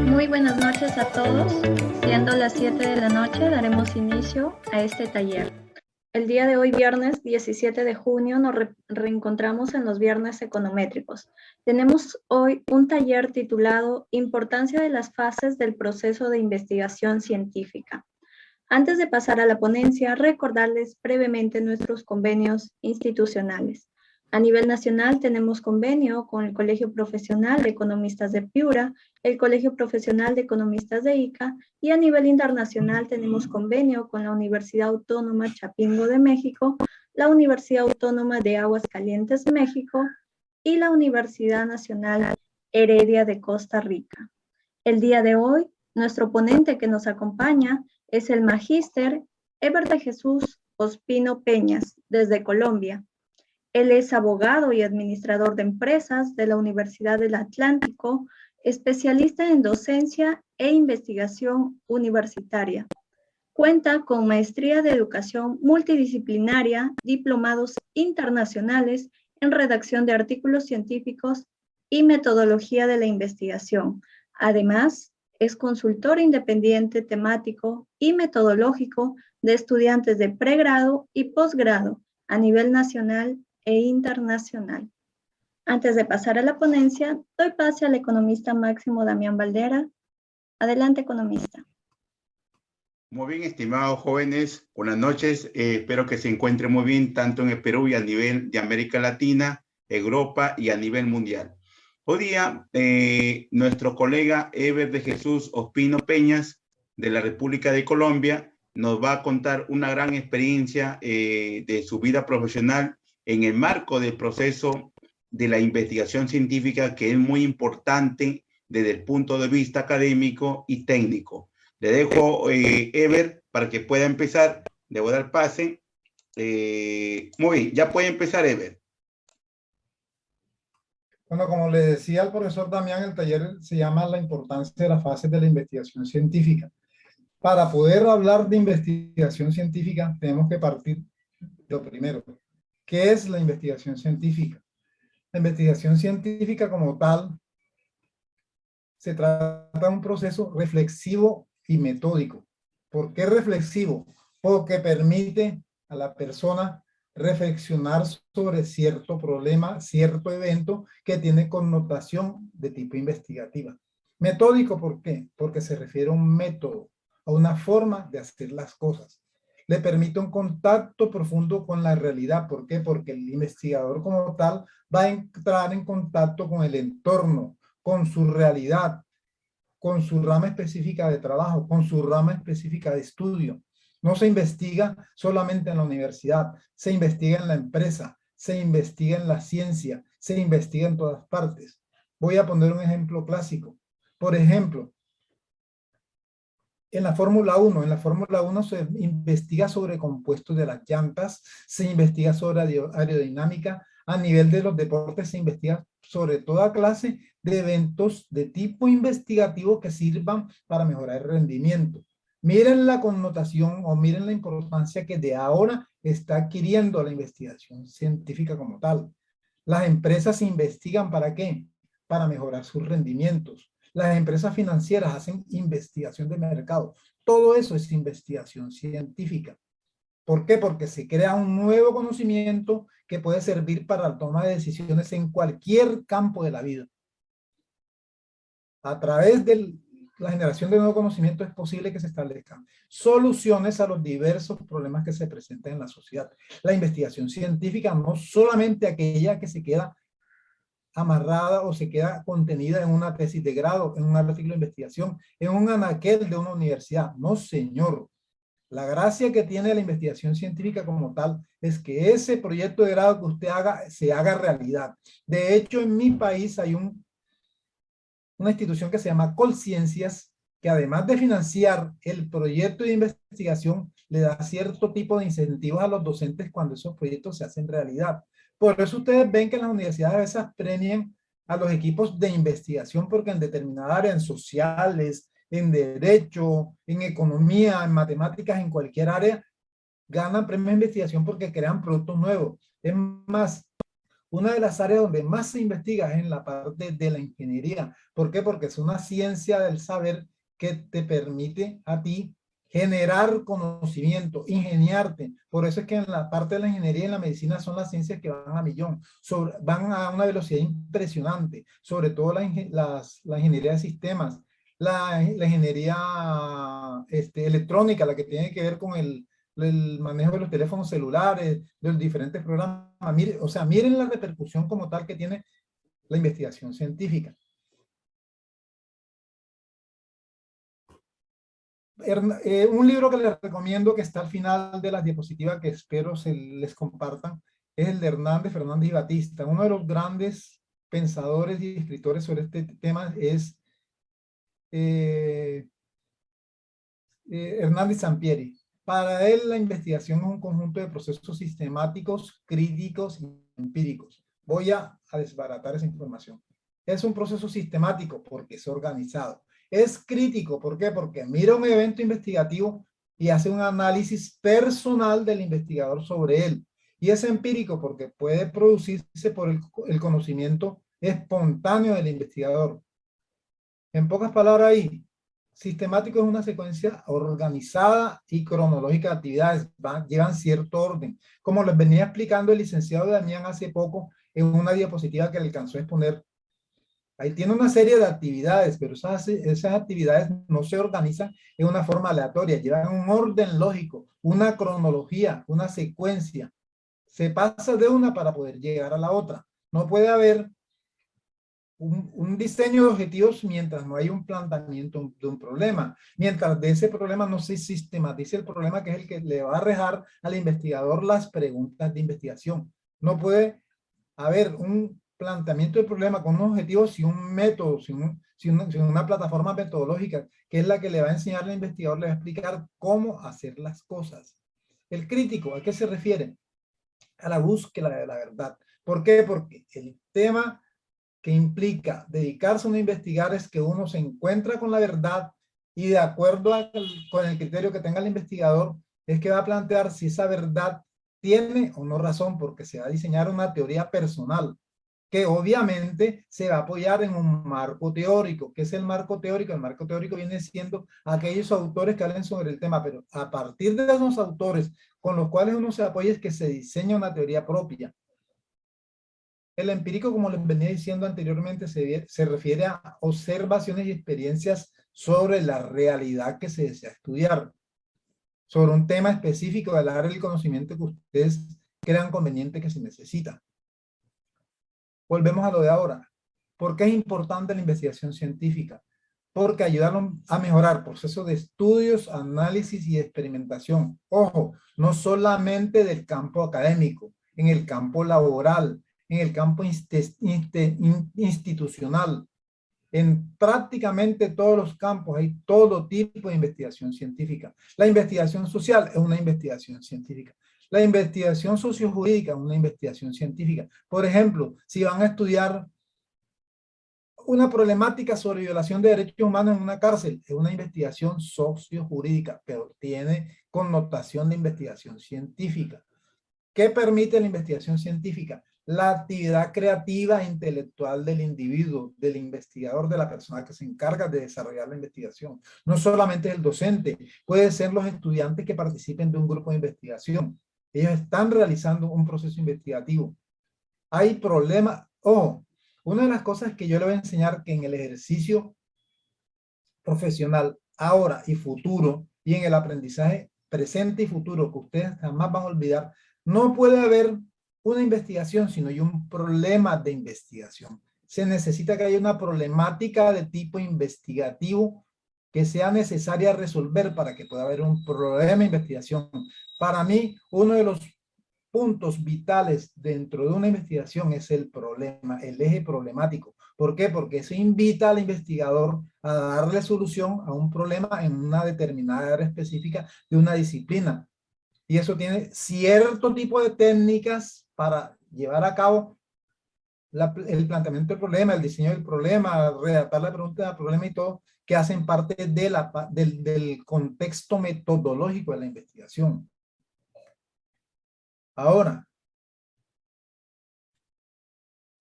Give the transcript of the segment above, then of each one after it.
Muy buenas noches a todos. Siendo las 7 de la noche, daremos inicio a este taller. El día de hoy, viernes 17 de junio, nos reencontramos en los viernes econométricos. Tenemos hoy un taller titulado Importancia de las fases del proceso de investigación científica. Antes de pasar a la ponencia, recordarles brevemente nuestros convenios institucionales. A nivel nacional tenemos convenio con el Colegio Profesional de Economistas de Piura, el Colegio Profesional de Economistas de Ica, y a nivel internacional tenemos convenio con la Universidad Autónoma Chapingo de México, la Universidad Autónoma de Aguascalientes, México, y la Universidad Nacional Heredia de Costa Rica. El día de hoy, nuestro ponente que nos acompaña es el magíster Eber de Jesús Ospino Peñas, desde Colombia. Él es abogado y administrador de empresas de la Universidad del Atlántico, especialista en docencia e investigación universitaria. Cuenta con maestría de educación multidisciplinaria, diplomados internacionales en redacción de artículos científicos y metodología de la investigación. Además, es consultor independiente temático y metodológico de estudiantes de pregrado y posgrado a nivel nacional e internacional. Antes de pasar a la ponencia, doy pase al economista Máximo Damián Valdera. Adelante, economista. Muy bien, estimados jóvenes, buenas noches. Espero que se encuentren muy bien, tanto en el Perú y a nivel de América Latina, Europa y a nivel mundial. Hoy día, nuestro colega Eber de Jesús Ospino Peñas, de la República de Colombia, nos va a contar una gran experiencia de su vida profesional en el marco del proceso de la investigación científica, que es muy importante desde el punto de vista académico y técnico. Le dejo, Eber, para que pueda empezar. Le voy a dar pase. Muy bien, ya puede empezar, Eber. Bueno, como le decía al profesor Damián, el taller se llama La importancia de las fases de la investigación científica. Para poder hablar de investigación científica, tenemos que partir de lo primero. ¿Qué es la investigación científica? La investigación científica como tal se trata de un proceso reflexivo y metódico. ¿Por qué reflexivo? Porque permite a la persona reflexionar sobre cierto problema, cierto evento que tiene connotación de tipo investigativa. Metódico, ¿por qué? Porque se refiere a un método, a una forma de hacer las cosas. Le permite un contacto profundo con la realidad. ¿Por qué? Porque el investigador como tal va a entrar en contacto con el entorno, con su realidad, con su rama específica de trabajo, con su rama específica de estudio. No se investiga solamente en la universidad, se investiga en la empresa, se investiga en la ciencia, se investiga en todas partes. Voy a poner un ejemplo clásico. Por ejemplo, en la Fórmula 1 se investiga sobre compuestos de las llantas, se investiga sobre aerodinámica, a nivel de los deportes se investiga sobre toda clase de eventos de tipo investigativo que sirvan para mejorar el rendimiento. Miren la connotación o miren la importancia que de ahora está adquiriendo la investigación científica como tal. Las empresas investigan ¿para qué? Para mejorar sus rendimientos. Las empresas financieras hacen investigación de mercado. Todo eso es investigación científica. ¿Por qué? Porque se crea un nuevo conocimiento que puede servir para la toma de decisiones en cualquier campo de la vida. A través de la generación de nuevo conocimiento es posible que se establezcan soluciones a los diversos problemas que se presentan en la sociedad. La investigación científica no solamente aquella que se queda amarrada o se queda contenida en una tesis de grado, en un artículo de investigación, en un anaquel de una universidad. No, señor. La gracia que tiene la investigación científica como tal es que ese proyecto de grado que usted haga, se haga realidad. De hecho, en mi país hay una institución que se llama Colciencias, que además de financiar el proyecto de investigación, le da cierto tipo de incentivos a los docentes cuando esos proyectos se hacen realidad. Por eso ustedes ven que en las universidades a veces premian a los equipos de investigación porque en determinada área, en sociales, en derecho, en economía, en matemáticas, en cualquier área, ganan premios de investigación porque crean productos nuevos. Es más, una de las áreas donde más se investiga es en la parte de la ingeniería. ¿Por qué? Porque es una ciencia del saber que te permite a ti generar conocimiento, ingeniarte. Por eso es que en la parte de la ingeniería y la medicina son las ciencias que van a millón, van a una velocidad impresionante, sobre todo la ingeniería de sistemas, la ingeniería electrónica, la que tiene que ver con el manejo de los teléfonos celulares, de los diferentes programas. O sea, miren la repercusión como tal que tiene la investigación científica. Un libro que les recomiendo, que está al final de las diapositivas, que espero se les compartan, es el de Hernández, Fernández y Batista. Uno de los grandes pensadores y escritores sobre este tema es Hernández Sampieri. Para él, la investigación es un conjunto de procesos sistemáticos, críticos y empíricos. Voy a desbaratar esa información. Es un proceso sistemático porque es organizado. Es crítico, ¿por qué? Porque mira un evento investigativo y hace un análisis personal del investigador sobre él. Y es empírico porque puede producirse por el conocimiento espontáneo del investigador. En pocas palabras ahí, sistemático es una secuencia organizada y cronológica de actividades, llevan cierto orden. Como les venía explicando el licenciado Damián hace poco en una diapositiva que le alcanzó a exponer, ahí tiene una serie de actividades, pero esas actividades no se organizan en una forma aleatoria, llevan un orden lógico, una cronología, una secuencia. Se pasa de una para poder llegar a la otra. No puede haber un diseño de objetivos mientras no hay un planteamiento de un problema. Mientras de ese problema no se sistematice el problema, que es el que le va a arrojar al investigador las preguntas de investigación. No puede haber un planteamiento del problema con unos objetivos sin un método, sin una plataforma metodológica, que es la que le va a enseñar al investigador, le va a explicar cómo hacer las cosas. El crítico, ¿a qué se refiere? A la búsqueda de la verdad. ¿Por qué? Porque el tema que implica dedicarse a investigar es que uno se encuentra con la verdad y de acuerdo con el criterio que tenga el investigador, es que va a plantear si esa verdad tiene o no razón, porque se va a diseñar una teoría personal, que obviamente se va a apoyar en un marco teórico. ¿Qué es el marco teórico? El marco teórico viene siendo aquellos autores que hablen sobre el tema, pero a partir de esos autores con los cuales uno se apoya es que se diseña una teoría propia. El empírico, como les venía diciendo anteriormente, se refiere a observaciones y experiencias sobre la realidad que se desea estudiar, sobre un tema específico del área del conocimiento que ustedes crean conveniente que se necesita. Volvemos a lo de ahora. ¿Por qué es importante la investigación científica? Porque ayuda a mejorar procesos de estudios, análisis y experimentación. Ojo, no solamente del campo académico, en el campo laboral, en el campo institucional. En prácticamente todos los campos hay todo tipo de investigación científica. La investigación social es una investigación científica. La investigación sociojurídica es una investigación científica. Por ejemplo, si van a estudiar una problemática sobre violación de derechos humanos en una cárcel, es una investigación sociojurídica, pero tiene connotación de investigación científica. ¿Qué permite la investigación científica? La actividad creativa e intelectual del individuo, del investigador, de la persona que se encarga de desarrollar la investigación. No solamente el docente, puede ser los estudiantes que participen de un grupo de investigación. Ellos están realizando un proceso investigativo. Hay problemas. Ojo, una de las cosas que yo le voy a enseñar que en el ejercicio profesional ahora y futuro y en el aprendizaje presente y futuro que ustedes jamás van a olvidar, no puede haber una investigación sino hay un problema de investigación. Se necesita que haya una problemática de tipo investigativo que sea necesaria resolver para que pueda haber un problema de investigación. Para mí, uno de los puntos vitales dentro de una investigación es el problema, el eje problemático. ¿Por qué? Porque eso invita al investigador a darle solución a un problema en una determinada área específica de una disciplina. Y eso tiene cierto tipo de técnicas para llevar a cabo el planteamiento del problema, el diseño del problema, redactar la pregunta del problema y todo, que hacen parte del contexto metodológico de la investigación. Ahora,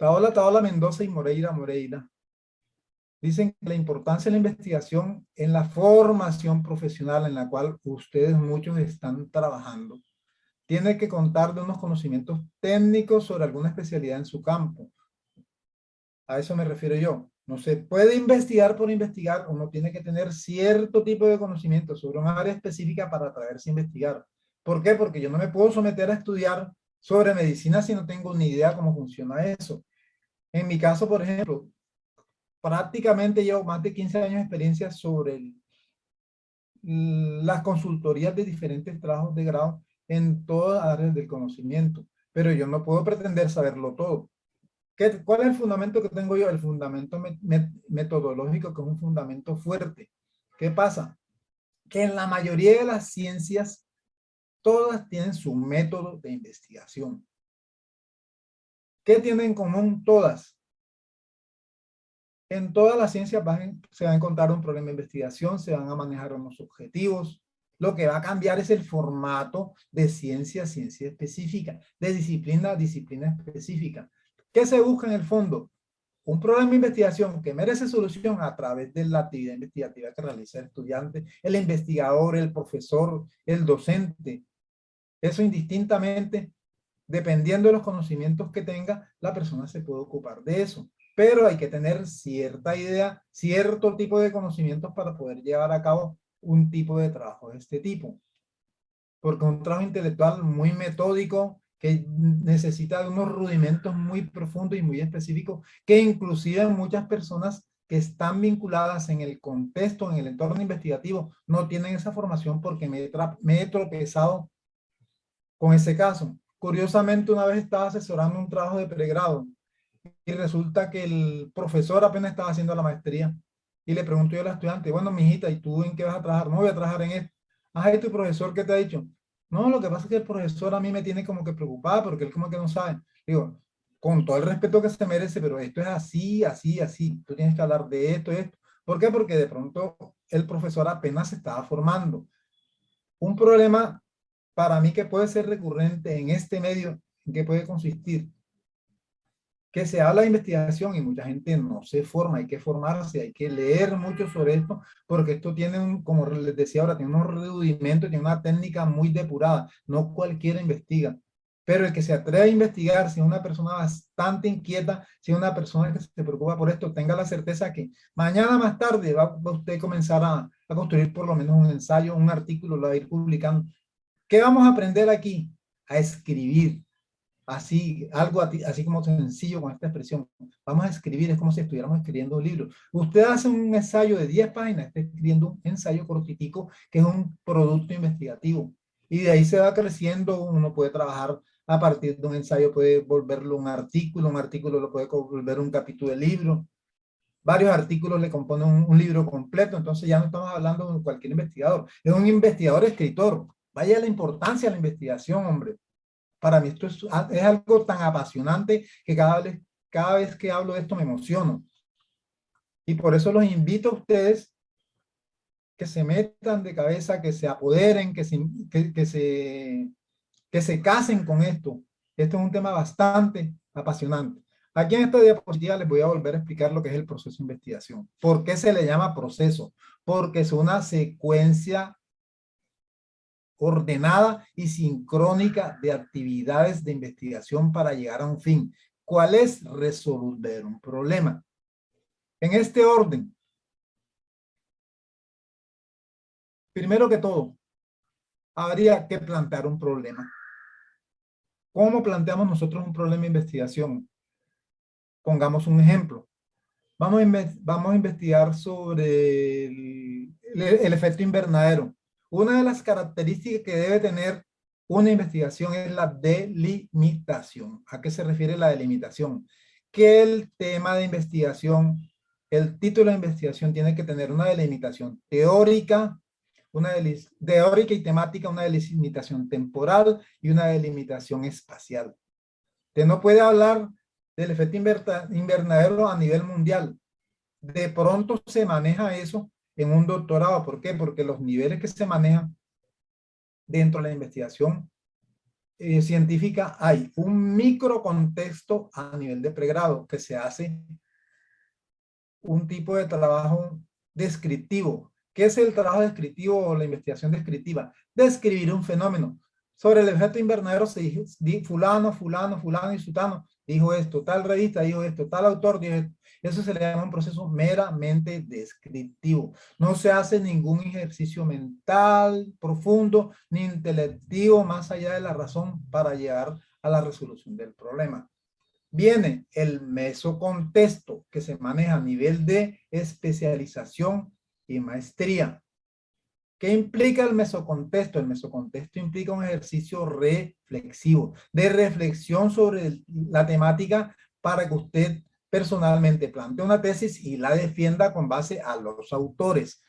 Taola Mendoza y Moreira dicen que la importancia de la investigación en la formación profesional en la cual ustedes muchos están trabajando tiene que contar de unos conocimientos técnicos sobre alguna especialidad en su campo. A eso me refiero yo. No se puede investigar por investigar, uno tiene que tener cierto tipo de conocimiento sobre un área específica para atreverse a investigar. ¿Por qué? Porque yo no me puedo someter a estudiar sobre medicina si no tengo ni idea cómo funciona eso. En mi caso, por ejemplo, prácticamente llevo más de 15 años de experiencia sobre las consultorías de diferentes trabajos de grado en todas áreas del conocimiento, pero yo no puedo pretender saberlo todo. ¿Cuál es el fundamento que tengo yo? El fundamento metodológico, que es un fundamento fuerte. ¿Qué pasa? Que en la mayoría de las ciencias, todas tienen su método de investigación. ¿Qué tienen en común todas? En todas las ciencias se va a encontrar un problema de investigación, se van a manejar unos objetivos. Lo que va a cambiar es el formato de ciencia específica, de disciplina a disciplina específica. ¿Qué se busca en el fondo? Un problema de investigación que merece solución a través de la actividad investigativa que realiza el estudiante, el investigador, el profesor, el docente. Eso indistintamente, dependiendo de los conocimientos que tenga, la persona se puede ocupar de eso. Pero hay que tener cierta idea, cierto tipo de conocimientos para poder llevar a cabo un tipo de trabajo de este tipo. Porque un trabajo intelectual muy metódico, que necesita de unos rudimentos muy profundos y muy específicos, que inclusive muchas personas que están vinculadas en el contexto, en el entorno investigativo, no tienen esa formación porque me he tropezado con ese caso. Curiosamente, una vez estaba asesorando un trabajo de pregrado y resulta que el profesor apenas estaba haciendo la maestría y le pregunto yo al estudiante, bueno, mijita, ¿y tú en qué vas a trabajar? No voy a trabajar en esto. Ajá, ¿y tu profesor qué te ha dicho? No, lo que pasa es que el profesor a mí me tiene como que preocupado porque él como que no sabe. Digo, con todo el respeto que se merece, pero esto es así, así, así. Tú tienes que hablar de esto y esto. ¿Por qué? Porque de pronto el profesor apenas se estaba formando. Un problema para mí que puede ser recurrente en este medio, ¿en qué puede consistir? Que se habla de investigación y mucha gente no se forma, hay que formarse, hay que leer mucho sobre esto, porque esto tiene, como les decía ahora, tiene unos rudimentos, tiene una técnica muy depurada, no cualquiera investiga, pero el que se atreve a investigar, si es una persona bastante inquieta, si es una persona que se preocupa por esto, tenga la certeza que mañana más tarde va usted a comenzar a construir por lo menos un ensayo, un artículo, lo va a ir publicando. ¿Qué vamos a aprender aquí? A escribir. Así, algo así como sencillo con esta expresión. Vamos a escribir, es como si estuviéramos escribiendo un libro. Usted hace un ensayo de 10 páginas, está escribiendo un ensayo cortitico que es un producto investigativo. Y de ahí se va creciendo, uno puede trabajar a partir de un ensayo, puede volverlo un artículo lo puede volver un capítulo de libro. Varios artículos le componen un libro completo, entonces ya no estamos hablando de cualquier investigador, es un investigador escritor. Vaya la importancia de la investigación, hombre. Para mí esto es algo tan apasionante que cada vez que hablo de esto me emociono. Y por eso los invito a ustedes que se metan de cabeza, que se apoderen, que se casen con esto. Esto es un tema bastante apasionante. Aquí en esta diapositiva les voy a volver a explicar lo que es el proceso de investigación. ¿Por qué se le llama proceso? Porque es una secuencia ordenada y sincrónica de actividades de investigación para llegar a un fin. ¿Cuál es? Resolver un problema. En este orden, primero que todo, habría que plantear un problema. ¿Cómo planteamos nosotros un problema de investigación? Pongamos un ejemplo. Vamos a investigar sobre el efecto invernadero. Una de las características que debe tener una investigación es la delimitación. ¿A qué se refiere la delimitación? Que el tema de investigación, el título de investigación tiene que tener una delimitación teórica, teórica y temática, una delimitación temporal y una delimitación espacial. Usted no puede hablar del efecto invernadero a nivel mundial. De pronto se maneja eso en un doctorado. ¿Por qué? Porque los niveles que se manejan dentro de la investigación científica hay un microcontexto a nivel de pregrado que se hace un tipo de trabajo descriptivo. ¿Qué es el trabajo descriptivo o la investigación descriptiva? Describir un fenómeno. Sobre el efecto invernadero se dijo fulano, fulano, fulano y sutano dijo esto, tal revista dijo esto, tal autor dijo esto. Eso se le llama un proceso meramente descriptivo. No se hace ningún ejercicio mental profundo ni intelectivo más allá de la razón para llegar a la resolución del problema. Viene el mesocontexto que se maneja a nivel de especialización y maestría. ¿Qué implica el mesocontexto? El mesocontexto implica un ejercicio reflexivo, de reflexión sobre la temática para que usted personalmente plantee una tesis y la defienda con base a los autores.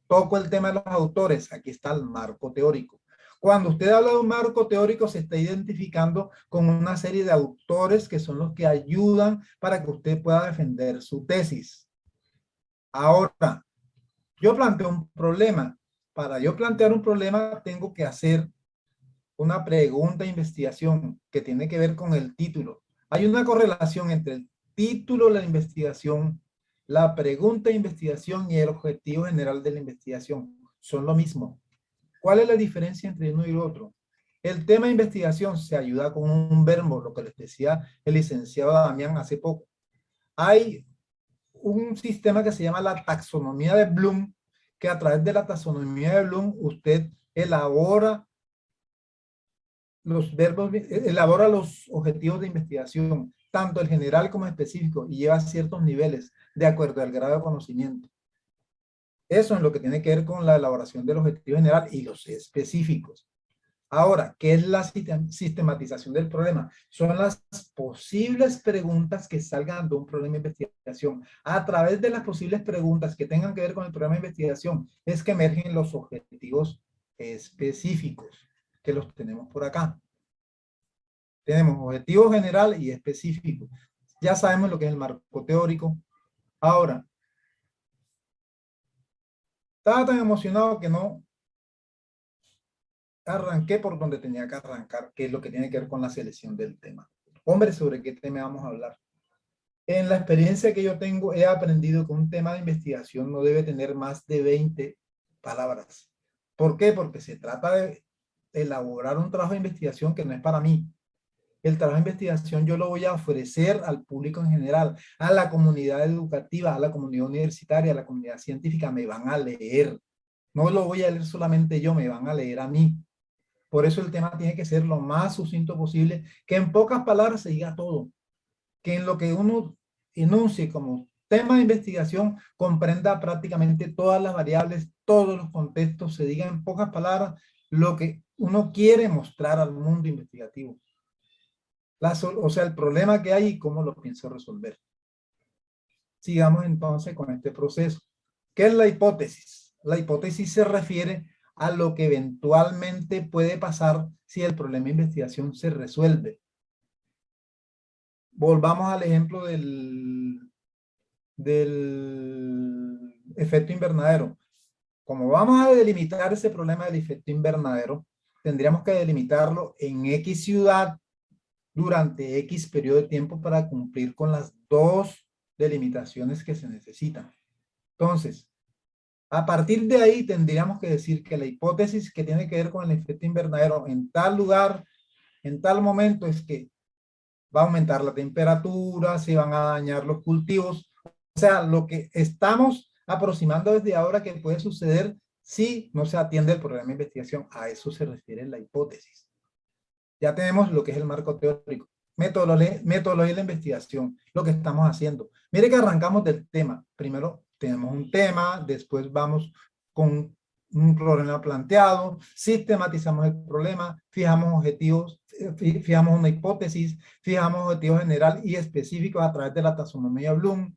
Toco el tema de los autores, aquí está el marco teórico. Cuando usted habla de un marco teórico, se está identificando con una serie de autores que son los que ayudan para que usted pueda defender su tesis. Ahora, yo planteo un problema. Para yo plantear un problema, tengo que hacer una pregunta de investigación que tiene que ver con el título. Hay una correlación entre el título de la investigación, la pregunta de investigación y el objetivo general de la investigación. Son lo mismo. ¿Cuál es la diferencia entre uno y el otro? El tema de investigación se ayuda con un verbo, lo que les decía el licenciado Damián hace poco. Hay un sistema que se llama la taxonomía de Bloom, que a través de la taxonomía de Bloom usted elabora los verbos, elabora los objetivos de investigación, tanto el general como el específico, y lleva ciertos niveles de acuerdo al grado de conocimiento. Eso es lo que tiene que ver con la elaboración del objetivo general y los específicos. Ahora, ¿qué es la sistematización del problema? Son las posibles preguntas que salgan de un problema de investigación. A través de las posibles preguntas que tengan que ver con el problema de investigación, es que emergen los objetivos específicos, que los tenemos por acá. Tenemos objetivo general y específico. Ya sabemos lo que es el marco teórico. Ahora, estaba tan emocionado que no arranqué por donde tenía que arrancar, que es lo que tiene que ver con la selección del tema. Hombre, ¿sobre qué tema vamos a hablar? En la experiencia que yo tengo, he aprendido que un tema de investigación no debe tener más de 20 palabras. ¿Por qué? Porque se trata de elaborar un trabajo de investigación que no es para mí. El trabajo de investigación yo lo voy a ofrecer al público en general, a la comunidad educativa, a la comunidad universitaria, a la comunidad científica. Me van a leer. No lo voy a leer solamente yo, me van a leer a mí. Por eso el tema tiene que ser lo más sucinto posible, que en pocas palabras se diga todo, que en lo que uno enuncie como tema de investigación comprenda prácticamente todas las variables, todos los contextos, se diga en pocas palabras lo que uno quiere mostrar al mundo investigativo. O sea, el problema que hay y cómo lo pienso resolver. Sigamos entonces con este proceso. ¿Qué es la hipótesis? La hipótesis se refiere a lo que eventualmente puede pasar si el problema de investigación se resuelve. Volvamos al ejemplo del efecto invernadero. Como vamos a delimitar ese problema del efecto invernadero, tendríamos que delimitarlo en X ciudad durante X periodo de tiempo para cumplir con las dos delimitaciones que se necesitan. Entonces, a partir de ahí tendríamos que decir que la hipótesis que tiene que ver con el efecto invernadero en tal lugar, en tal momento, es que va a aumentar la temperatura, se van a dañar los cultivos. O sea, lo que estamos aproximando desde ahora que puede suceder si no se atiende el programa de investigación. A eso se refiere la hipótesis. Ya tenemos lo que es el marco teórico. Metodología de la investigación, lo que estamos haciendo. Mire que arrancamos del tema. Primero tenemos un tema, después vamos con un problema planteado, sistematizamos el problema, fijamos objetivos, fijamos una hipótesis, fijamos objetivos general y específicos a través de la taxonomía Bloom.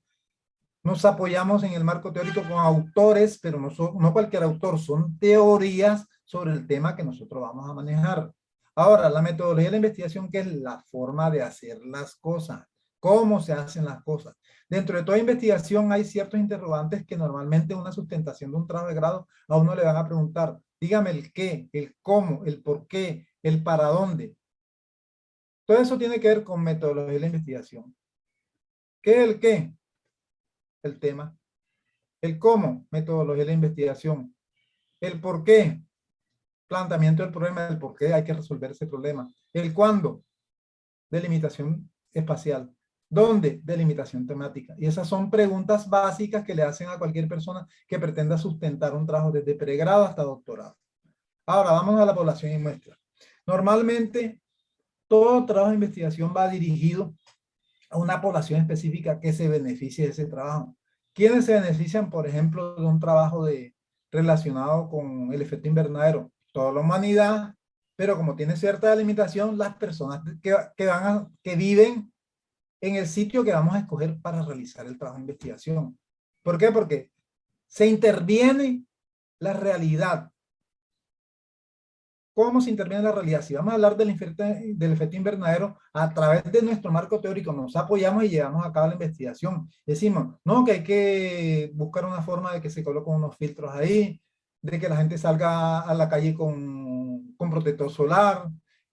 Nos apoyamos en el marco teórico con autores, pero no cualquier autor, son teorías sobre el tema que nosotros vamos a manejar. Ahora, la metodología de la investigación, que es la forma de hacer las cosas, cómo se hacen las cosas. Dentro de toda investigación hay ciertos interrogantes que normalmente una sustentación de un trabajo de grado a uno le van a preguntar, dígame el qué, el cómo, el por qué, el para dónde. Todo eso tiene que ver con metodología de la investigación. ¿Qué es el qué? El tema. El cómo, metodología de la investigación. El por qué, planteamiento del problema, el por qué hay que resolver ese problema. El cuándo, delimitación espacial. ¿Dónde? Delimitación temática. Y esas son preguntas básicas que le hacen a cualquier persona que pretenda sustentar un trabajo desde pregrado hasta doctorado. Ahora vamos a la población y muestra. Normalmente, todo trabajo de investigación va dirigido a una población específica que se beneficie de ese trabajo. ¿Quiénes se benefician, por ejemplo, de un trabajo relacionado con el efecto invernadero? Toda la humanidad, pero como tiene cierta limitación, las personas que viven en el sitio que vamos a escoger para realizar el trabajo de investigación. ¿Por qué? Porque se interviene la realidad. ¿Cómo se interviene la realidad? Si vamos a hablar del efecto invernadero, a través de nuestro marco teórico nos apoyamos y llevamos a cabo la investigación. Decimos, no, que hay que buscar una forma de que se coloquen unos filtros ahí, de que la gente salga a la calle con protector solar,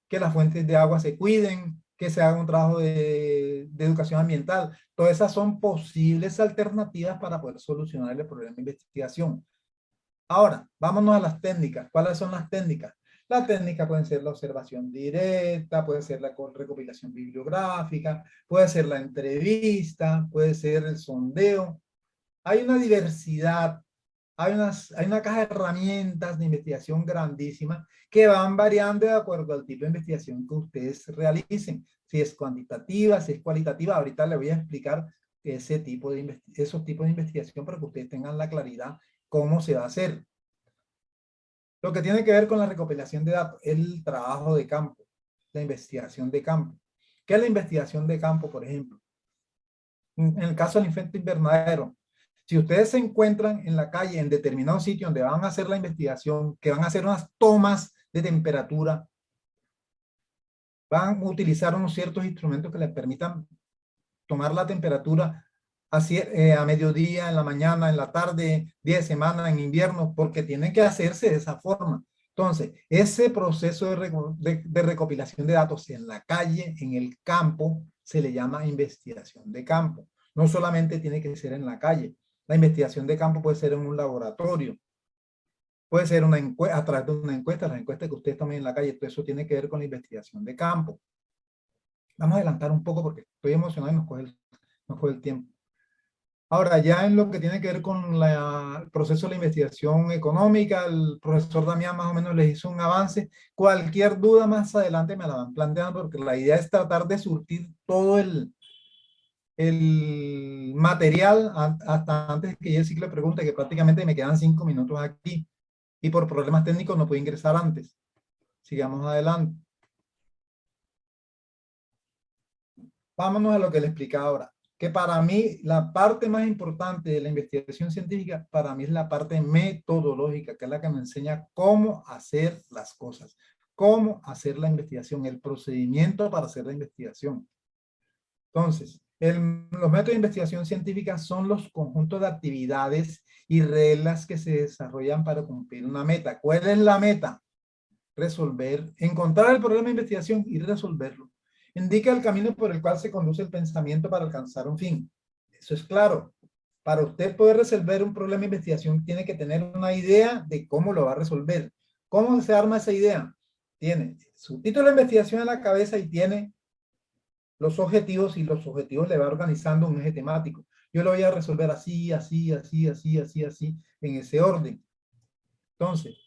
que las fuentes de agua se cuiden, que se haga un trabajo de educación ambiental. Todas esas son posibles alternativas para poder solucionar el problema de investigación. Ahora, vámonos a las técnicas. ¿Cuáles son las técnicas? La técnica puede ser la observación directa, puede ser la recopilación bibliográfica, puede ser la entrevista, puede ser el sondeo. Hay una diversidad, hay una caja de herramientas de investigación grandísima que van variando de acuerdo al tipo de investigación que ustedes realicen. Si es cuantitativa, si es cualitativa. Ahorita les voy a explicar esos tipos de investigación para que ustedes tengan la claridad cómo se va a hacer. Lo que tiene que ver con la recopilación de datos, el trabajo de campo, la investigación de campo. ¿Qué es la investigación de campo, por ejemplo? En el caso del efecto invernadero, si ustedes se encuentran en la calle, en determinado sitio donde van a hacer la investigación, que van a hacer unas tomas de temperatura, van a utilizar unos ciertos instrumentos que les permitan tomar la temperatura a mediodía, en la mañana, en la tarde, día de semana, en invierno, porque tienen que hacerse de esa forma. Entonces, ese proceso de recopilación de datos en la calle, en el campo, se le llama investigación de campo. No solamente tiene que ser en la calle. La investigación de campo puede ser en un laboratorio, puede ser a través de una encuesta, las encuestas que ustedes tomen en la calle. Todo eso tiene que ver con la investigación de campo. Vamos a adelantar un poco porque estoy emocionado y nos coge el tiempo. Ahora, ya en lo que tiene que ver con el proceso de la investigación económica, el profesor Damián más o menos les hizo un avance. Cualquier duda más adelante me la van planteando, porque la idea es tratar de surtir todo el material hasta antes que llegue el ciclo de preguntas, que prácticamente me quedan 5 minutos aquí. Y por problemas técnicos no puedo ingresar antes. Sigamos adelante. Vámonos a lo que le explicaba ahora. Que para mí la parte más importante de la investigación científica, para mí es la parte metodológica, que es la que me enseña cómo hacer las cosas, cómo hacer la investigación, el procedimiento para hacer la investigación. Entonces, los métodos de investigación científica son los conjuntos de actividades y reglas que se desarrollan para cumplir una meta. ¿Cuál es la meta? Encontrar el problema de investigación y resolverlo. Indica el camino por el cual se conduce el pensamiento para alcanzar un fin. Eso es claro. Para usted poder resolver un problema de investigación, tiene que tener una idea de cómo lo va a resolver. ¿Cómo se arma esa idea? Tiene su título de investigación en la cabeza y tiene los objetivos, y los objetivos le va organizando un eje temático. Yo lo voy a resolver así, así, así, así, así, así, en ese orden. Entonces,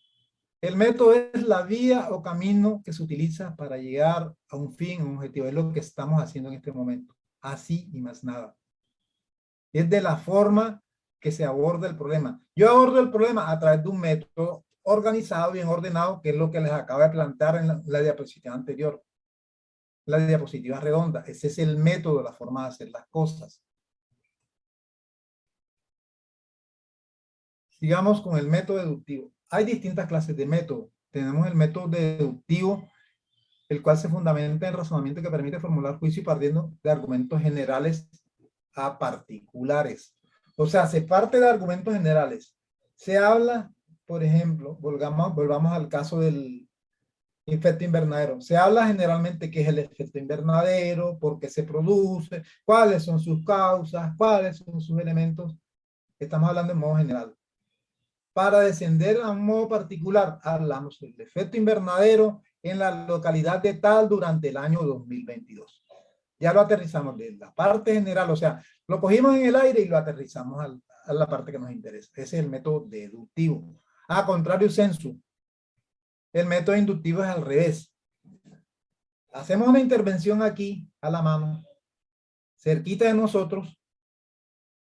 el método es la vía o camino que se utiliza para llegar a un fin, a un objetivo. Es lo que estamos haciendo en este momento. Así y más nada. Es de la forma que se aborda el problema. Yo abordo el problema a través de un método organizado, bien ordenado, que es lo que les acabo de plantear en la diapositiva anterior. La diapositiva redonda. Ese es el método, la forma de hacer las cosas. Sigamos con el método deductivo. Hay distintas clases de método. Tenemos el método deductivo, el cual se fundamenta en el razonamiento que permite formular juicio partiendo de argumentos generales a particulares. O sea, se parte de argumentos generales. Se habla, por ejemplo, volvamos al caso del Efecto invernadero. Se habla generalmente qué es el efecto invernadero, por qué se produce, cuáles son sus causas, cuáles son sus elementos. Estamos hablando en modo general. Para descender a un modo particular, hablamos del efecto invernadero en la localidad de tal durante el año 2022. Ya lo aterrizamos de la parte general, o sea, lo cogimos en el aire y lo aterrizamos a la parte que nos interesa. Ese es el método deductivo. A contrario, sensu. El método inductivo es al revés. Hacemos una intervención aquí a la mano, cerquita de nosotros.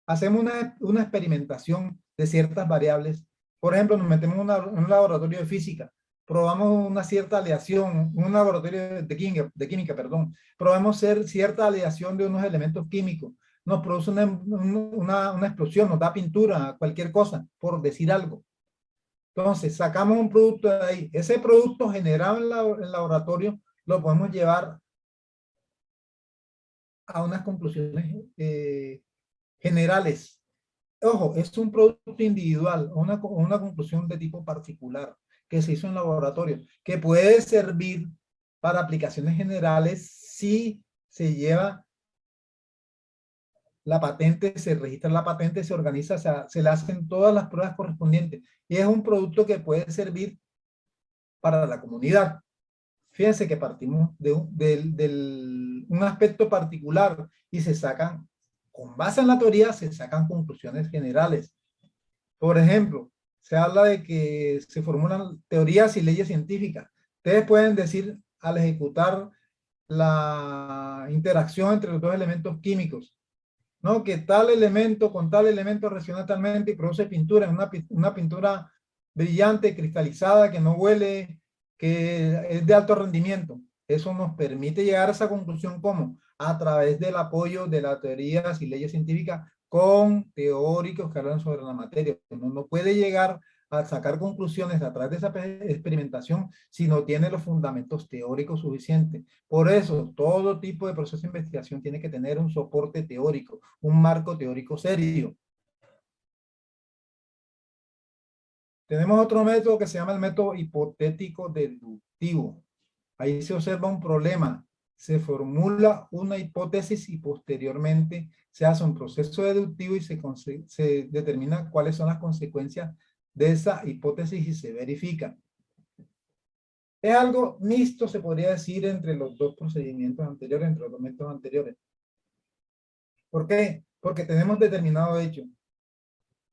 Hacemos una experimentación de ciertas variables. Por ejemplo, nos metemos en un laboratorio de física, probamos una cierta aleación, un laboratorio de química, perdón. Probamos cierta aleación de unos elementos químicos. Nos produce una explosión, nos da pintura, cualquier cosa, por decir algo. Entonces, sacamos un producto de ahí. Ese producto generado en el laboratorio lo podemos llevar a unas conclusiones generales. Ojo, es un producto individual, una conclusión de tipo particular que se hizo en laboratorio, que puede servir para aplicaciones generales si se lleva la patente, se registra la patente, se organiza, se le hacen todas las pruebas correspondientes. Y es un producto que puede servir para la comunidad. Fíjense que partimos de un aspecto particular y se sacan, con base en la teoría, se sacan conclusiones generales. Por ejemplo, se habla de que se formulan teorías y leyes científicas. Ustedes pueden decir al ejecutar la interacción entre los dos elementos químicos, ¿no? Que tal elemento con tal elemento reacciona talmente y produce pintura, una pintura brillante, cristalizada, que no huele, que es de alto rendimiento. Eso nos permite llegar a esa conclusión, ¿cómo? A través del apoyo de las teorías y leyes científicas con teóricos que hablan sobre la materia. Uno no puede llegar a sacar conclusiones a través de esa experimentación si no tiene los fundamentos teóricos suficientes. Por eso, todo tipo de proceso de investigación tiene que tener un soporte teórico, un marco teórico serio. Tenemos otro método que se llama el método hipotético deductivo. Ahí se observa un problema, se formula una hipótesis y posteriormente se hace un proceso deductivo y se determina cuáles son las consecuencias de esa hipótesis y se verifica. Es algo mixto, se podría decir, entre los dos procedimientos anteriores, entre los dos métodos anteriores. ¿Por qué? Porque tenemos determinado hecho.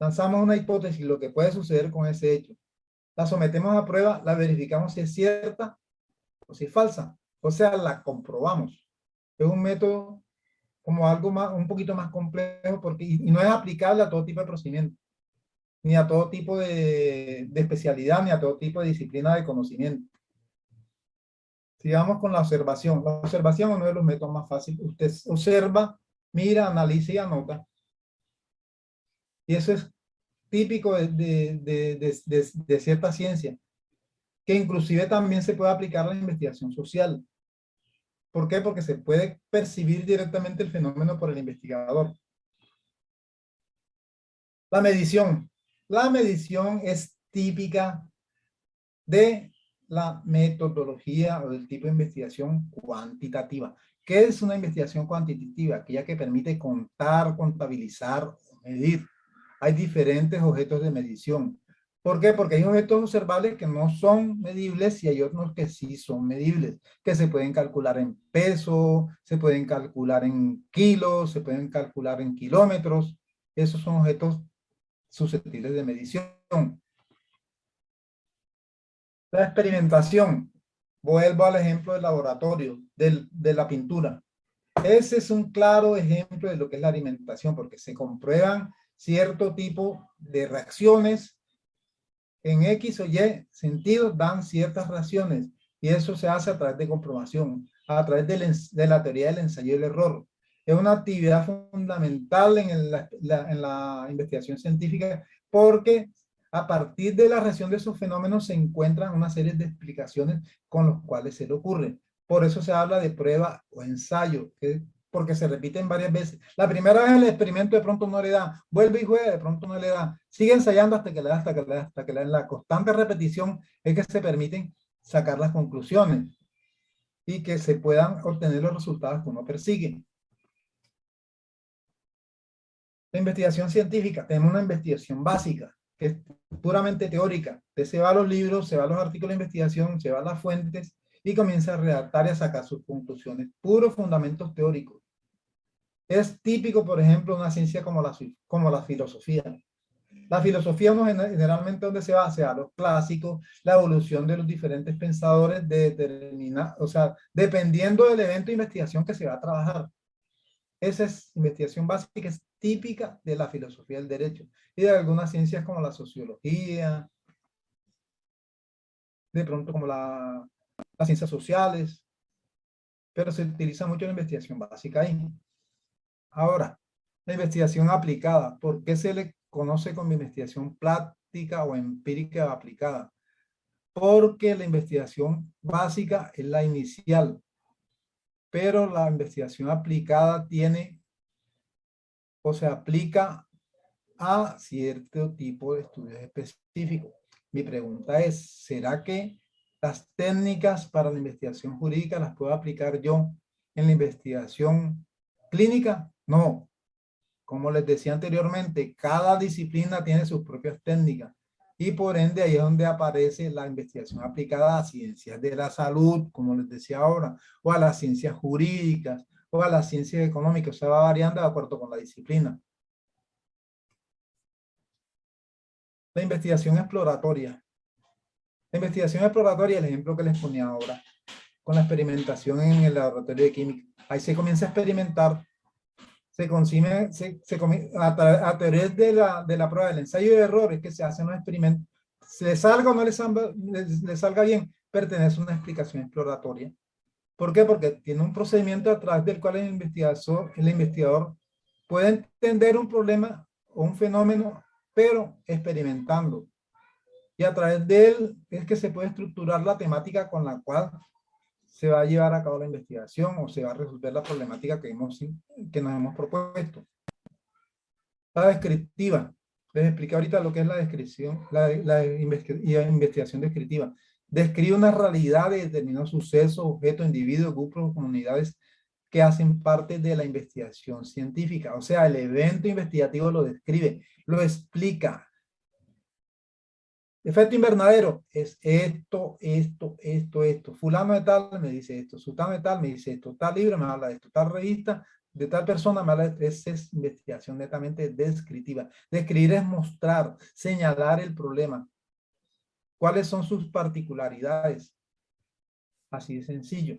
Lanzamos una hipótesis, lo que puede suceder con ese hecho. La sometemos a prueba, la verificamos si es cierta o si es falsa. O sea, la comprobamos. Es un método como algo más, un poquito más complejo porque, y no es aplicable a todo tipo de procedimiento, ni a todo tipo de especialidad, ni a todo tipo de disciplina de conocimiento. Sigamos con la observación. La observación es uno de los métodos más fáciles. Usted observa, mira, analiza y anota. Y eso es típico de cierta ciencia, que inclusive también se puede aplicar a la investigación social. ¿Por qué? Porque se puede percibir directamente el fenómeno por el investigador. La medición. La medición es típica de la metodología o del tipo de investigación cuantitativa. ¿Qué es una investigación cuantitativa? Aquella que permite contar, contabilizar o medir. Hay diferentes objetos de medición. ¿Por qué? Porque hay objetos observables que no son medibles y hay otros que sí son medibles, que se pueden calcular en peso, se pueden calcular en kilos, se pueden calcular en kilómetros. Esos son objetos susceptibles de medición. La experimentación. Vuelvo al ejemplo del laboratorio, de la pintura. Ese es un claro ejemplo de lo que es la alimentación, porque se comprueban cierto tipo de reacciones en X o Y sentido, dan ciertas reacciones, y eso se hace a través de comprobación, a través de la teoría del ensayo y el error. Es una actividad fundamental en la investigación científica, porque a partir de la reacción de esos fenómenos se encuentran una serie de explicaciones con los cuales se le ocurre. Por eso se habla de prueba o ensayo, porque se repiten varias veces. La primera vez el experimento de pronto no le da, vuelve y juega, de pronto no le da, sigue ensayando hasta que le da, hasta que le da. La constante repetición es que se permiten sacar las conclusiones y que se puedan obtener los resultados que uno persigue. La investigación científica, tenemos una investigación básica, que es puramente teórica. Usted se va a los libros, se va a los artículos de investigación, se va a las fuentes y comienza a redactar y a sacar sus conclusiones. Puros fundamentos teóricos. Es típico, por ejemplo, una ciencia como la filosofía. La filosofía uno generalmente ¿dónde se va? Se va a los clásicos, la evolución de los diferentes pensadores o sea, dependiendo del evento de investigación que se va a trabajar. Esa es investigación básica, es típica de la filosofía del derecho y de algunas ciencias como la sociología, de pronto como las ciencias sociales, pero se utiliza mucho la investigación básica ahí. Ahora, la investigación aplicada, ¿por qué se le conoce como investigación práctica o empírica aplicada? Porque la investigación básica es la inicial, pero la investigación aplicada tiene o se aplica a cierto tipo de estudios específicos. Mi pregunta es, ¿será que las técnicas para la investigación jurídica las puedo aplicar yo en la investigación clínica? No. Como les decía anteriormente, cada disciplina tiene sus propias técnicas y por ende ahí es donde aparece la investigación aplicada a ciencias de la salud, como les decía ahora, o a las ciencias jurídicas, o a las ciencias económicas. O sea, va variando de acuerdo con la disciplina. La investigación exploratoria. La investigación exploratoria, el ejemplo que les ponía ahora, con la experimentación en el laboratorio de química. Ahí se comienza a experimentar, a través de la prueba del ensayo de errores que se hacen los experimentos, se salga o no le salga bien, pertenece a una explicación exploratoria. ¿Por qué? Porque tiene un procedimiento a través del cual el investigador puede entender un problema o un fenómeno, pero experimentando. Y a través de él es que se puede estructurar la temática con la cual se va a llevar a cabo la investigación o se va a resolver la problemática que nos hemos propuesto. La descriptiva. Les expliqué ahorita lo que es la descripción, la investigación descriptiva. Describe una realidad de determinados sucesos, objetos, individuos, grupos, comunidades que hacen parte de la investigación científica. O sea, el evento investigativo lo describe, lo explica. Efecto invernadero es esto. Fulano de tal me dice esto, sultano de tal me dice esto, tal libro me habla de esto, tal revista de tal persona me habla de esto. Esa es investigación netamente descriptiva. Describir es mostrar, señalar el problema. ¿Cuáles son sus particularidades? Así de sencillo.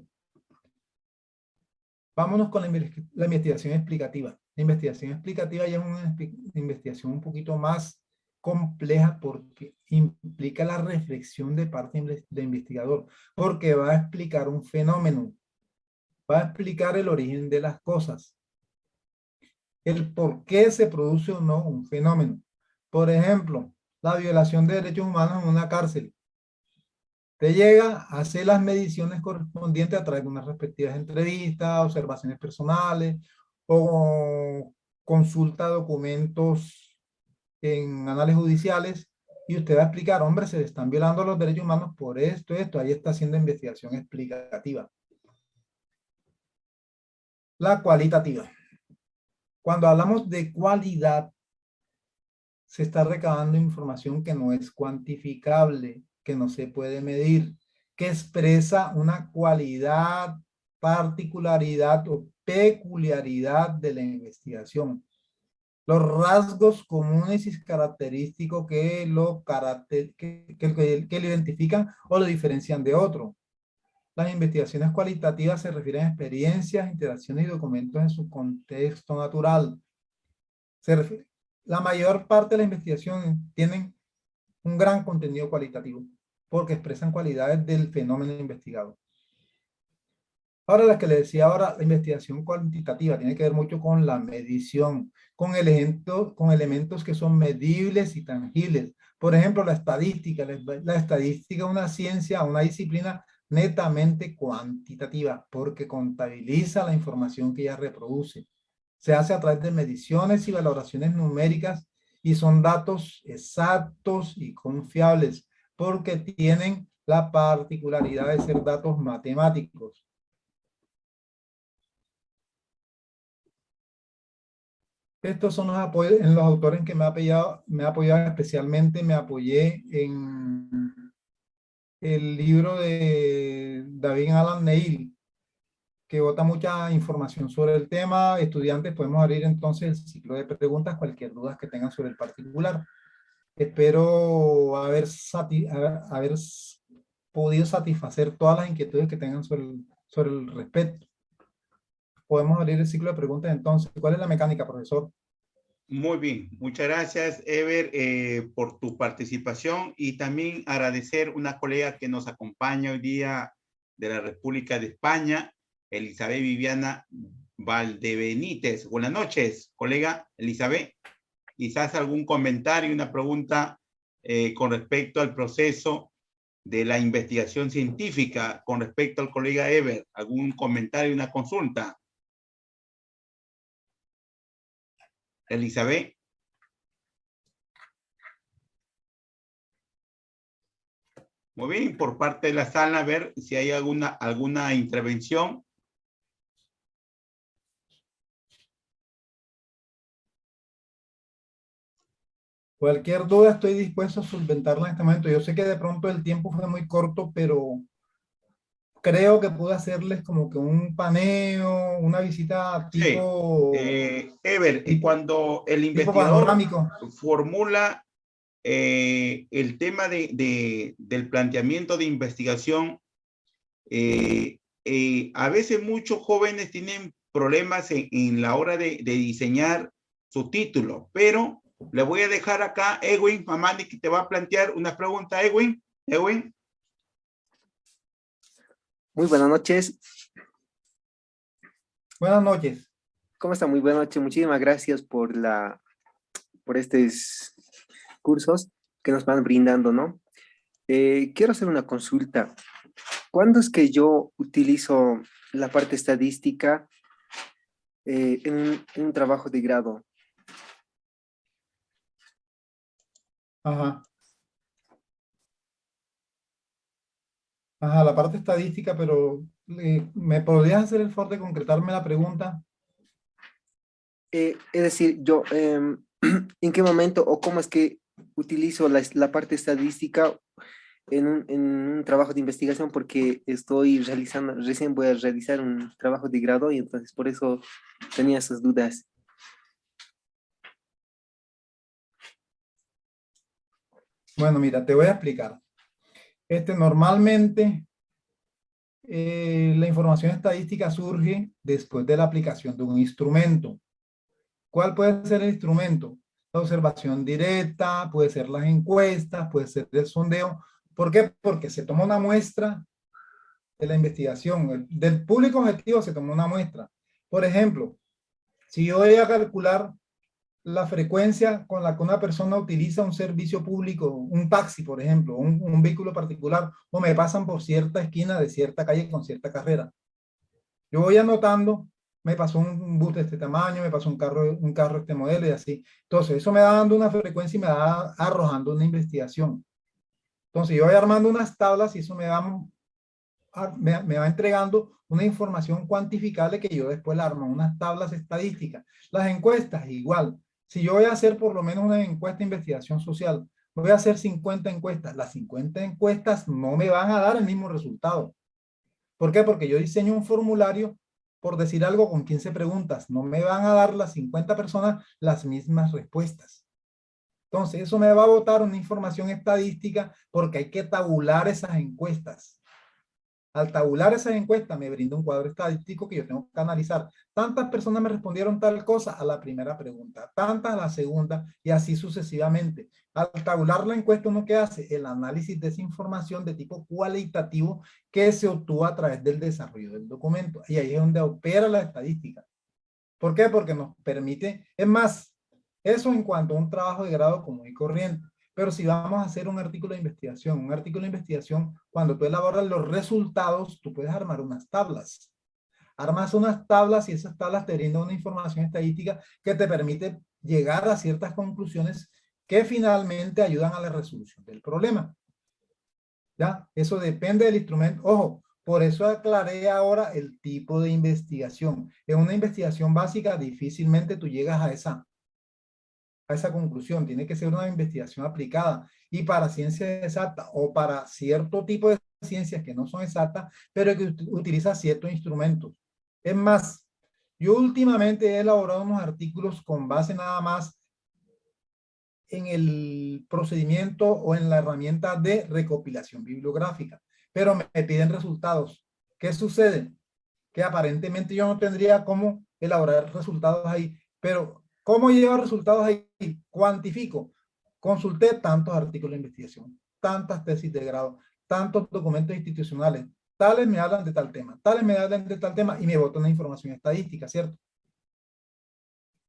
Vámonos con la investigación explicativa. La investigación explicativa ya es una investigación un poquito más compleja porque implica la reflexión de parte del investigador, porque va a explicar un fenómeno, va a explicar el origen de las cosas, el por qué se produce o no un fenómeno. Por ejemplo, la violación de derechos humanos en una cárcel. Usted llega a hacer las mediciones correspondientes a través de unas respectivas entrevistas, observaciones personales o consulta documentos en anales judiciales y usted va a explicar, hombre, se están violando los derechos humanos por esto, ahí está haciendo investigación explicativa. La cualitativa. Cuando hablamos de cualidad, se está recabando información que no es cuantificable, que no se puede medir, que expresa una cualidad, particularidad o peculiaridad de la investigación. Los rasgos comunes y característicos que lo identifican o lo diferencian de otro. Las investigaciones cualitativas se refieren a experiencias, interacciones y documentos en su contexto natural. La mayor parte de la investigación tienen un gran contenido cualitativo porque expresan cualidades del fenómeno investigado. Ahora, las que les decía ahora, la investigación cuantitativa tiene que ver mucho con la medición, con elementos que son medibles y tangibles. Por ejemplo, la estadística. La estadística es una ciencia, una disciplina netamente cuantitativa porque contabiliza la información que ella reproduce. Se hace a través de mediciones y valoraciones numéricas y son datos exactos y confiables porque tienen la particularidad de ser datos matemáticos. Estos son los apoyos en los autores en que me ha apoyado especialmente. Me apoyé en el libro de David Alan Neil, que bota mucha información sobre el tema. Estudiantes, podemos abrir entonces el ciclo de preguntas, cualquier duda que tengan sobre el particular. Espero haber podido satisfacer todas las inquietudes que tengan sobre el respecto. Podemos abrir el ciclo de preguntas entonces. ¿Cuál es la mecánica, profesor? Muy bien, muchas gracias, Ever, por tu participación, y también agradecer a una colega que nos acompaña hoy día de la República de España, Elizabeth Viviana Valdebenítez. Buenas noches, colega Elizabeth. Quizás algún comentario, una pregunta con respecto al proceso de la investigación científica, con respecto al colega Ever. ¿Algún comentario, una consulta? Elizabeth. Muy bien, por parte de la sala, a ver si hay alguna intervención. Cualquier duda estoy dispuesto a solventarla en este momento. Yo sé que de pronto el tiempo fue muy corto, pero creo que pude hacerles como que un paneo, una visita tipo, sí. Ever, cuando el tipo investigador panorámico. formula el tema del planteamiento de investigación, a veces muchos jóvenes tienen problemas en la hora de diseñar su título, pero le voy a dejar acá a Edwin Mamani, que te va a plantear una pregunta. Edwin. Muy buenas noches. Buenas noches. ¿Cómo está? Muy buenas noches. Muchísimas gracias por estos cursos que nos van brindando, ¿no? Quiero hacer una consulta. ¿Cuándo es que yo utilizo la parte estadística en un trabajo de grado? Ajá. Ajá, la parte estadística, pero ¿me podrías hacer el favor de concretarme la pregunta? Es decir, yo, ¿en qué momento o cómo es que utilizo la parte estadística en un trabajo de investigación? Porque recién voy a realizar un trabajo de grado y entonces por eso tenía esas dudas. Bueno, mira, te voy a explicar. Normalmente la información estadística surge después de la aplicación de un instrumento. ¿Cuál puede ser el instrumento? La observación directa, puede ser las encuestas, puede ser el sondeo. ¿Por qué? Porque se toma una muestra de la investigación, del público objetivo se toma una muestra. Por ejemplo, si yo voy a calcular la frecuencia con la que una persona utiliza un servicio público, un taxi, por ejemplo, un vehículo particular, o me pasan por cierta esquina de cierta calle con cierta carrera. Yo voy anotando, me pasó un bus de este tamaño, me pasó un carro de este modelo y así. Entonces, eso me va dando una frecuencia y me va arrojando una investigación. Entonces, yo voy armando unas tablas y eso me va entregando una información cuantificable que yo después la armo, unas tablas estadísticas. Las encuestas, igual. Si yo voy a hacer por lo menos una encuesta de investigación social, voy a hacer 50 encuestas. Las 50 encuestas no me van a dar el mismo resultado. ¿Por qué? Porque yo diseño un formulario, por decir algo, con 15 preguntas. No me van a dar las 50 personas las mismas respuestas. Entonces, eso me va a botar una información estadística porque hay que tabular esas encuestas. Al tabular esas encuestas me brinda un cuadro estadístico que yo tengo que analizar. Tantas personas me respondieron tal cosa a la primera pregunta, tantas a la segunda y así sucesivamente. Al tabular la encuesta, ¿uno qué hace? El análisis de esa información de tipo cualitativo que se obtuvo a través del desarrollo del documento. Y ahí es donde opera la estadística. ¿Por qué? Porque nos permite, es más, eso en cuanto a un trabajo de grado común y corriente. Pero si vamos a hacer un artículo de investigación, cuando tú elaboras los resultados, tú puedes armar unas tablas. Armas unas tablas y esas tablas te brindan una información estadística que te permite llegar a ciertas conclusiones que finalmente ayudan a la resolución del problema. ¿Ya? Eso depende del instrumento. Ojo, por eso aclaré ahora el tipo de investigación. En una investigación básica difícilmente tú llegas a esa conclusión. Tiene que ser una investigación aplicada. Y para ciencias exactas o para cierto tipo de ciencias que no son exactas, pero que utiliza ciertos instrumentos. Es más, yo últimamente he elaborado unos artículos con base nada más en el procedimiento o en la herramienta de recopilación bibliográfica, pero me piden resultados. ¿Qué sucede? Que aparentemente yo no tendría cómo elaborar resultados ahí, pero ¿cómo llevo resultados ahí? Cuantifico. Consulté tantos artículos de investigación, tantas tesis de grado, tantos documentos institucionales, tales me hablan de tal tema, tales me hablan de tal tema y me botan una información estadística, ¿cierto?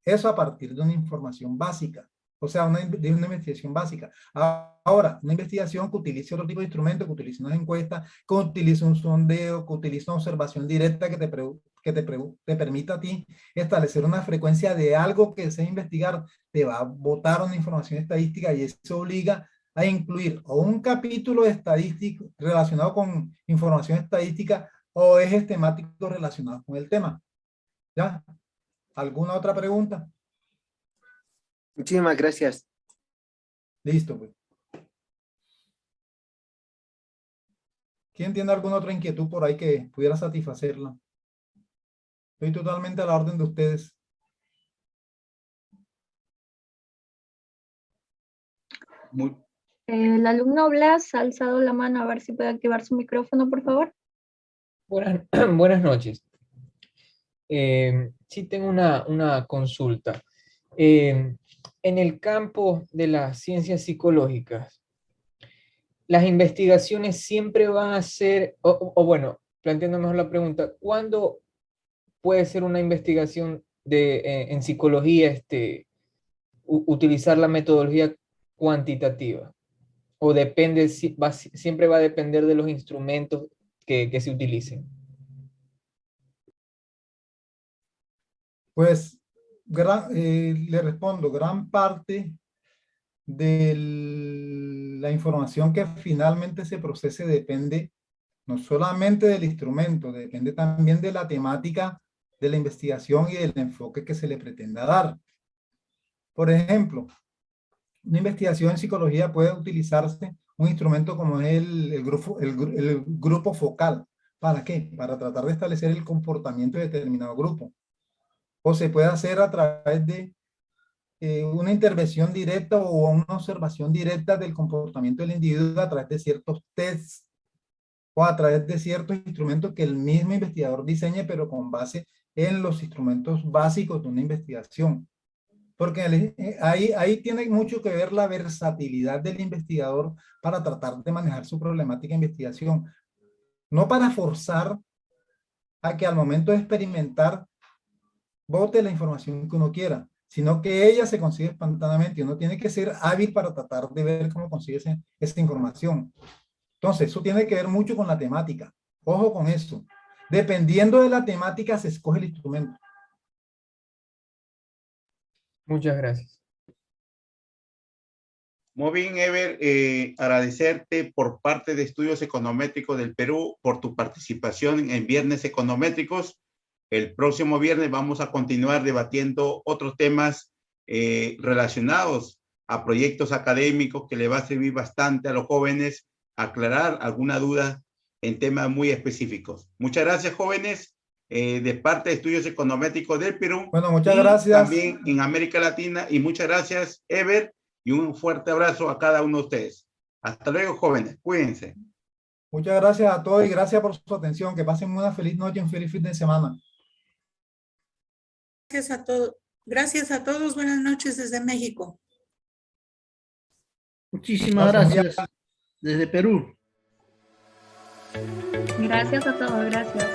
Eso a partir de una información básica, o sea, de una investigación básica. Ahora, una investigación que utilice otro tipo de instrumento, que utilice una encuesta, que utilice un sondeo, que utilice una observación directa que te permita a ti establecer una frecuencia de algo que desees investigar, te va a botar una información estadística y eso obliga a incluir o un capítulo estadístico relacionado con información estadística o ejes temáticos relacionados con el tema. ¿Ya? ¿Alguna otra pregunta? Muchísimas gracias. Listo, pues. ¿Quién tiene alguna otra inquietud por ahí que pudiera satisfacerla? Estoy totalmente a la orden de ustedes. Muy, El alumno Blas ha alzado la mano, a ver si puede activar su micrófono, por favor. Buenas noches. Sí tengo una consulta. En el campo de las ciencias psicológicas, las investigaciones siempre van a ser, o bueno, planteando mejor la pregunta, ¿cuándo puede ser una investigación en psicología utilizar la metodología cuantitativa? ¿O depende, siempre va a depender de los instrumentos que se utilicen? Pues le respondo, gran parte de la información que finalmente se procese depende no solamente del instrumento, depende también de la temática de la investigación y del enfoque que se le pretenda dar. Por ejemplo, una investigación en psicología puede utilizarse un instrumento como es el grupo focal. ¿Para qué? Para tratar de establecer el comportamiento de determinado grupo. O se puede hacer a través de una intervención directa o una observación directa del comportamiento del individuo a través de ciertos tests o a través de ciertos instrumentos que el mismo investigador diseñe, pero con base en los instrumentos básicos de una investigación. Porque ahí tiene mucho que ver la versatilidad del investigador para tratar de manejar su problemática de investigación. No para forzar a que al momento de experimentar bote la información que uno quiera, sino que ella se consigue espontáneamente y uno tiene que ser hábil para tratar de ver cómo consigue esa información. Entonces, eso tiene que ver mucho con la temática. Ojo con eso. Dependiendo de la temática se escoge el instrumento. Muchas gracias. muy bien, Ever, agradecerte por parte de Estudios Econométricos del Perú por tu participación en Viernes Econométricos. El próximo viernes vamos a continuar debatiendo otros temas relacionados a proyectos académicos que le va a servir bastante a los jóvenes aclarar alguna duda en temas muy específicos. Muchas gracias, jóvenes, de parte de Estudios Econométricos del Perú. Bueno, muchas gracias. También en América Latina. Y muchas gracias, Ever, y un fuerte abrazo a cada uno de ustedes. Hasta luego, jóvenes. Cuídense. Muchas gracias a todos y gracias por su atención. Que pasen una feliz noche y un feliz fin de semana. Gracias a todos. Gracias a todos. Buenas noches desde México. Muchísimas gracias desde Perú. Gracias a todos, gracias.